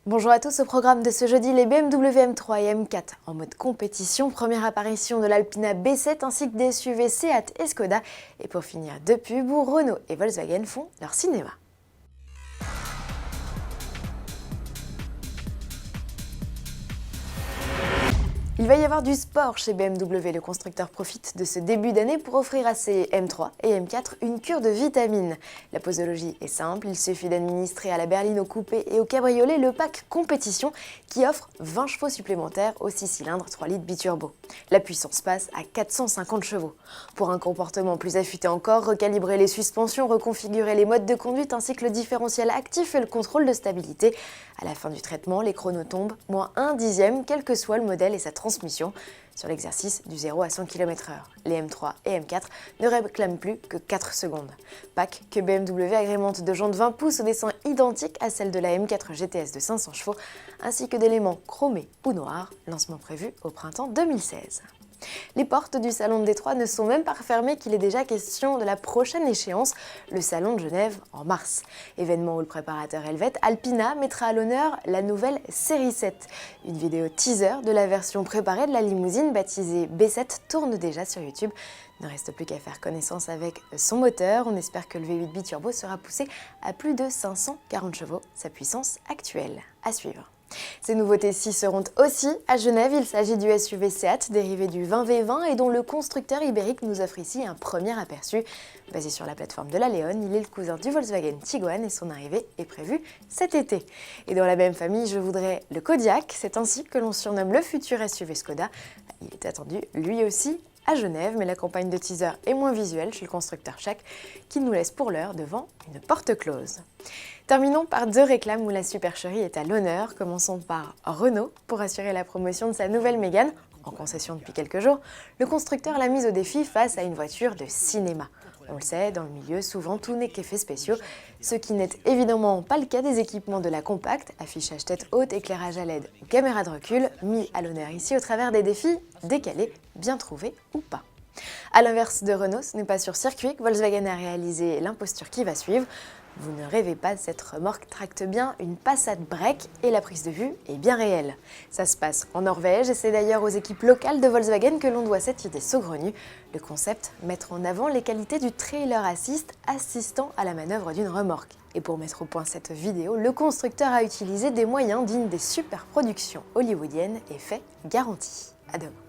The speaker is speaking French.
Bonjour à tous, au programme de ce jeudi, les BMW M3 et M4 en mode compétition, première apparition de l'Alpina B7 ainsi que des SUV Seat et Skoda. Et pour finir, deux pubs où Renault et Volkswagen font leur cinéma. Il va y avoir du sport chez BMW. Le constructeur profite de ce début d'année pour offrir à ses M3 et M4 une cure de vitamines. La posologie est simple, il suffit d'administrer à la berline au coupé et au cabriolet le pack compétition qui offre 20 chevaux supplémentaires au 6 cylindres 3 litres biturbo. La puissance passe à 450 chevaux. Pour un comportement plus affûté encore, recalibrer les suspensions, reconfigurer les modes de conduite ainsi que le différentiel actif et le contrôle de stabilité. À la fin du traitement, les chronos tombent moins 1/10, quel que soit le modèle et sa transmission, sur l'exercice du 0 à 100 km/h. Les M3 et M4 ne réclament plus que 4 secondes. Pack que BMW agrémente de jantes 20 pouces au dessin identique à celle de la M4 GTS de 500 chevaux, ainsi que d'éléments chromés ou noirs, lancement prévu au printemps 2016. Les portes du salon de Détroit ne sont même pas refermées qu'il est déjà question de la prochaine échéance, le salon de Genève en mars. Événement où le préparateur helvète Alpina mettra à l'honneur la nouvelle série 7. Une vidéo teaser de la version préparée de la limousine baptisée B7 tourne déjà sur YouTube. Il ne reste plus qu'à faire connaissance avec son moteur. On espère que le V8 biturbo sera poussé à plus de 540 chevaux, sa puissance actuelle. À suivre. Ces nouveautés-ci seront aussi à Genève. Il s'agit du SUV Seat dérivé du 20V20 et dont le constructeur ibérique nous offre ici un premier aperçu. Basé sur la plateforme de la Leon, il est le cousin du Volkswagen Tiguan et son arrivée est prévue cet été. Et dans la même famille, je voudrais le Kodiaq. C'est ainsi que l'on surnomme le futur SUV Skoda. Il est attendu lui aussi à Genève, mais la campagne de teaser est moins visuelle chez le constructeur Schalk, qui nous laisse pour l'heure devant une porte close. Terminons par deux réclames où la supercherie est à l'honneur. Commençons par Renault. Pour assurer la promotion de sa nouvelle Mégane, en concession depuis quelques jours, le constructeur l'a mise au défi face à une voiture de cinéma. On le sait, dans le milieu, souvent tout n'est qu'effets spéciaux, ce qui n'est évidemment pas le cas des équipements de la compacte, affichage tête haute, éclairage à LED ou caméra de recul, mis à l'honneur ici au travers des défis décalés, bien trouvés ou pas. A l'inverse de Renault, ce n'est pas sur circuit que Volkswagen a réalisé l'imposture qui va suivre. Vous ne rêvez pas, cette remorque tracte bien une Passat break et la prise de vue est bien réelle. Ça se passe en Norvège et c'est d'ailleurs aux équipes locales de Volkswagen que l'on doit cette idée saugrenue. Le concept, mettre en avant les qualités du trailer assist assistant à la manœuvre d'une remorque. Et pour mettre au point cette vidéo, le constructeur a utilisé des moyens dignes des superproductions hollywoodiennes et fait garantie. À demain.